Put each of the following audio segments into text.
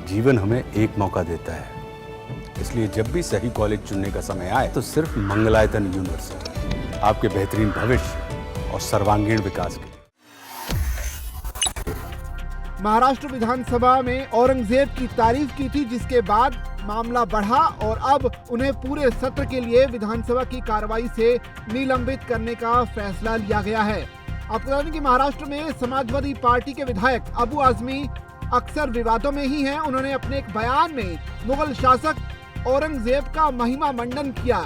जीवन हमें एक मौका देता है, इसलिए जब भी सही कॉलेज चुनने का समय आए तो सिर्फ मंगलायतन यूनिवर्सिटी आपके बेहतरीन भविष्य और सर्वांगीण विकास के लिए। महाराष्ट्र विधानसभा में औरंगजेब की तारीफ की थी, जिसके बाद मामला बढ़ा और अब उन्हें पूरे सत्र के लिए विधानसभा की कार्रवाई से निलंबित करने का फैसला लिया गया है। आपको बता दें कि महाराष्ट्र में समाजवादी पार्टी के विधायक अबू आजमी अक्सर विवादों में ही हैं। उन्होंने अपने एक बयान में मुगल शासक औरंगजेब का महिमा मंडन किया।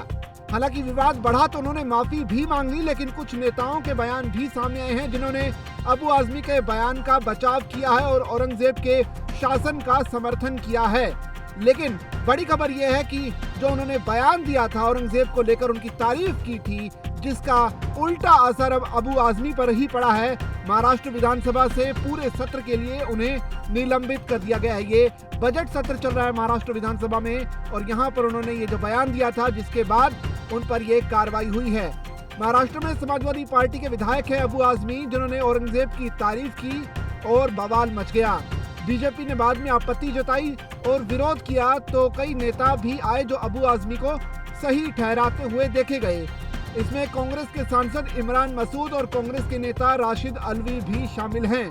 हालांकि विवाद बढ़ा तो उन्होंने माफी भी मांग ली, लेकिन कुछ नेताओं के बयान भी सामने आए हैं जिन्होंने अबू आजमी के बयान का बचाव किया है और औरंगजेब के शासन का समर्थन किया है। लेकिन बड़ी खबर यह है कि जो उन्होंने बयान दिया था औरंगजेब को लेकर, उनकी तारीफ की थी, जिसका उल्टा असर अब अबू आजमी पर ही पड़ा है। महाराष्ट्र विधानसभा से पूरे सत्र के लिए उन्हें निलंबित कर दिया गया है। ये बजट सत्र चल रहा है महाराष्ट्र विधानसभा में और यहाँ पर उन्होंने ये जो बयान दिया था, जिसके बाद उन पर ये कार्रवाई हुई है। महाराष्ट्र में समाजवादी पार्टी के विधायक है अबू आजमी, जिन्होंने औरंगजेब की तारीफ की और बवाल मच गया। बीजेपी ने बाद में आपत्ति जताई और विरोध किया तो कई नेता भी आए जो अबू आजमी को सही ठहराते हुए देखे गए। इसमें कांग्रेस के सांसद इमरान मसूद और कांग्रेस के नेता राशिद अलवी भी शामिल हैं।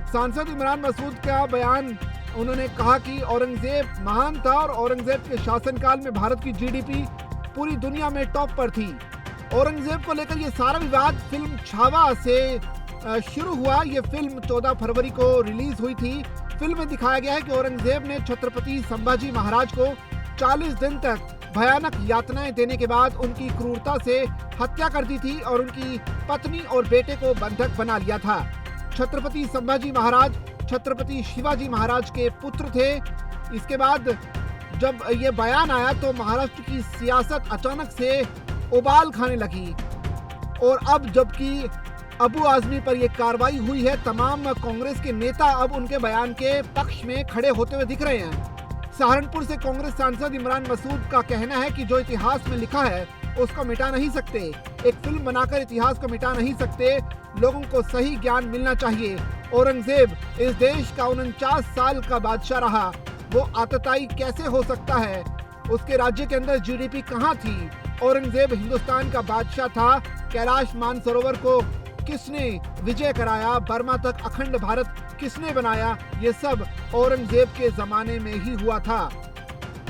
सांसद इमरान मसूद का बयान, उन्होंने कहा कि औरंगजेब महान था और औरंगजेब के शासनकाल में भारत की जीडीपी पूरी दुनिया में टॉप पर थी। औरंगजेब को लेकर ये सारा विवाद फिल्म छावा से शुरू हुआ। ये फिल्म 14 फरवरी को रिलीज हुई थी। फिल्म में दिखाया गया है कि औरंगजेब ने छत्रपति संभाजी महाराज को 40 दिन तक भयानक यातनाएं देने के बाद उनकी क्रूरता से हत्या कर दी थी और उनकी पत्नी और बेटे को बंधक बना लिया था। छत्रपति संभाजी महाराज छत्रपति शिवाजी महाराज के पुत्र थे। इसके बाद जब ये बयान आया तो महाराष्ट्र की सियासत अचानक से उबाल खाने लगी और अब जबकि अबू आजमी पर यह कार्रवाई हुई है, तमाम कांग्रेस के नेता अब उनके बयान के पक्ष में खड़े होते हुए दिख रहे हैं। सहारनपुर से कांग्रेस सांसद इमरान मसूद का कहना है कि जो इतिहास में लिखा है उसको मिटा नहीं सकते। एक फिल्म बनाकर इतिहास को मिटा नहीं सकते। लोगों को सही ज्ञान मिलना चाहिए। औरंगजेब इस देश का 49 साल का बादशाह रहा। वो आतताई कैसे हो सकता है? उसके राज्य के अंदर जीडीपी कहाँ थी? औरंगजेब हिंदुस्तान का बादशाह था। कैलाश मानसरोवर को किसने विजय कराया? बर्मा तक अखंड भारत किसने बनाया? ये सब औरंगजेब के जमाने में ही हुआ था।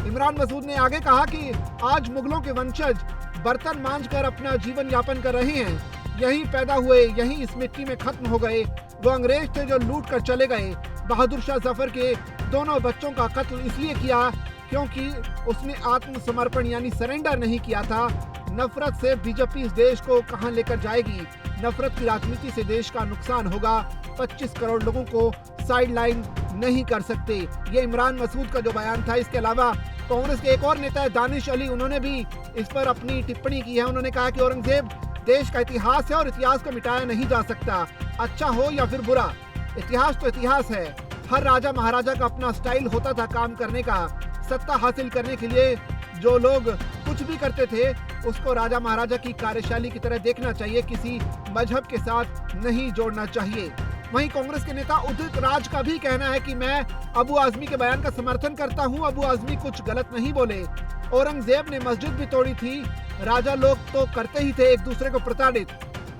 इमरान मसूद ने आगे कहा कि आज मुगलों के वंशज बर्तन मांजकर अपना जीवन यापन कर रहे हैं। यहीं पैदा हुए, यहीं इस मिट्टी में खत्म हो गए। वो अंग्रेज थे जो लूट कर चले गए। बहादुर शाह जफर के दोनों बच्चों का कत्ल इसलिए किया क्योंकि उसने आत्मसमर्पण यानी सरेंडर नहीं किया था। नफरत से बीजेपी इस देश को कहां लेकर जाएगी? नफरत की राजनीति से देश का नुकसान होगा। 25 करोड़ लोगों को साइडलाइन नहीं कर सकते। ये इमरान मसूद का जो बयान था। इसके अलावा कांग्रेस के एक और नेता है दानिश अली, उन्होंने भी इस पर अपनी टिप्पणी की है। उन्होंने कहा कि औरंगजेब देश का इतिहास है और इतिहास को मिटाया नहीं जा सकता, अच्छा हो या फिर बुरा। इतिहास तो इतिहास है। हर राजा महाराजा का अपना स्टाइल होता था काम करने का। सत्ता हासिल करने के लिए जो लोग कुछ भी करते थे उसको राजा महाराजा की कार्यशैली की तरह देखना चाहिए, किसी मजहब के साथ नहीं जोड़ना चाहिए। वहीं कांग्रेस के नेता उदित राज का भी कहना है कि मैं अबू आजमी के बयान का समर्थन करता हूं। अबू आजमी कुछ गलत नहीं बोले। औरंगजेब ने मस्जिद भी तोड़ी थी। राजा लोग तो करते ही थे एक दूसरे को प्रताड़ित।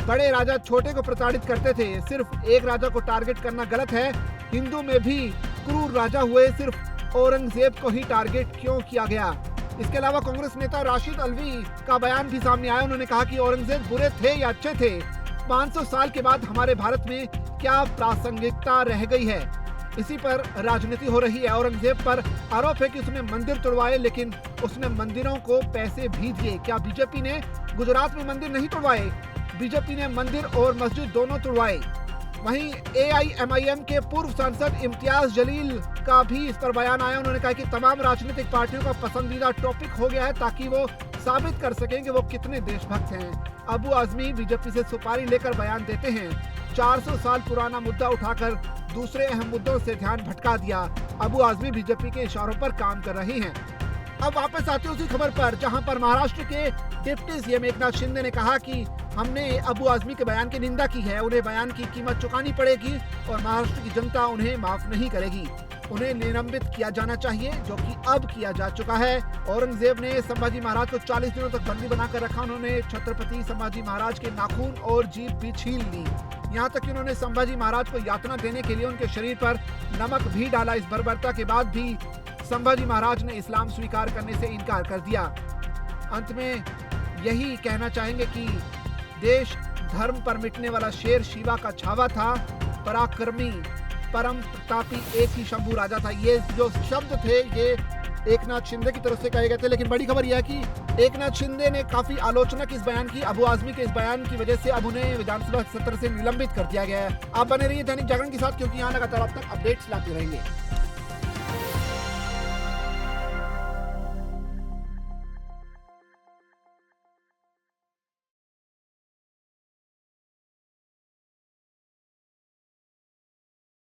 बड़े राजा छोटे को प्रताड़ित करते थे। सिर्फ एक राजा को टारगेट करना गलत है। हिंदू में भी क्रूर राजा हुए, सिर्फ औरंगजेब को ही टारगेट क्यों किया गया? इसके अलावा कांग्रेस नेता राशिद अलवी का बयान भी सामने आया। उन्होंने कहा कि औरंगजेब बुरे थे या अच्छे थे? 500 साल के बाद हमारे भारत में क्या प्रासंगिकता रह गई है? इसी पर राजनीति हो रही है। औरंगजेब पर आरोप है कि उसने मंदिर तोड़वाए, लेकिन उसने मंदिरों को पैसे भी दिए। क्या बीजेपी ने गुजरात में मंदिर नहीं तोड़वाए? बीजेपी ने मंदिर और मस्जिद दोनों तोड़वाए। वहीं AIMIM के पूर्व सांसद इम्तियाज जलील का भी इस पर बयान आया। उन्होंने कहा कि तमाम राजनीतिक पार्टियों का पसंदीदा टॉपिक हो गया है ताकि वो साबित कर सकें कि वो कितने देशभक्त हैं। अबू आजमी बीजेपी से सुपारी लेकर बयान देते हैं। 400 साल पुराना मुद्दा उठाकर दूसरे अहम मुद्दों से ध्यान भटका दिया। अबू आजमी बीजेपी के इशारों पर काम कर रहे हैं। अब वापस आते हैं उसी खबर पर, जहां पर महाराष्ट्र के डिप्टी सीएम एकनाथ शिंदे ने कहा कि हमने अबू आजमी के बयान की निंदा की है। उन्हें बयान की कीमत चुकानी पड़ेगी और महाराष्ट्र की जनता उन्हें माफ नहीं करेगी। उन्हें निलंबित किया जाना चाहिए, जो कि अब किया जा चुका है। औरंगजेब ने संभाजी महाराज को 40 दिनों तक बंदी बनाकर रखा। उन्होंने छत्रपति संभाजी महाराज के नाखून और जीभ भी छील ली। यहाँ तक कि उन्होंने संभाजी महाराज को यातना देने के लिए उनके शरीर पर नमक भी डाला। इस बर्बरता के बाद भी संभाजी महाराज ने इस्लाम स्वीकार करने से इनकार कर दिया। अंत में यही कहना चाहेंगे कि देश धर्म पर मिटने वाला शेर शिवा का छावा था, पराक्रमी परम प्रतापी एक ही शंभू राजा था। ये जो शब्द थे ये एकनाथ शिंदे की तरफ से कहे गए थे, लेकिन बड़ी खबर यह है कि एकनाथ शिंदे ने काफी आलोचना की इस बयान की। अबू आजमी के इस बयान की वजह से अब उन्हें विधानसभा सत्र से निलंबित कर दिया गया है। आप बने रहिए दैनिक जागरण के साथ, क्योंकि यहाँ लगातार आप तक अपडेट्स लाते रहेंगे।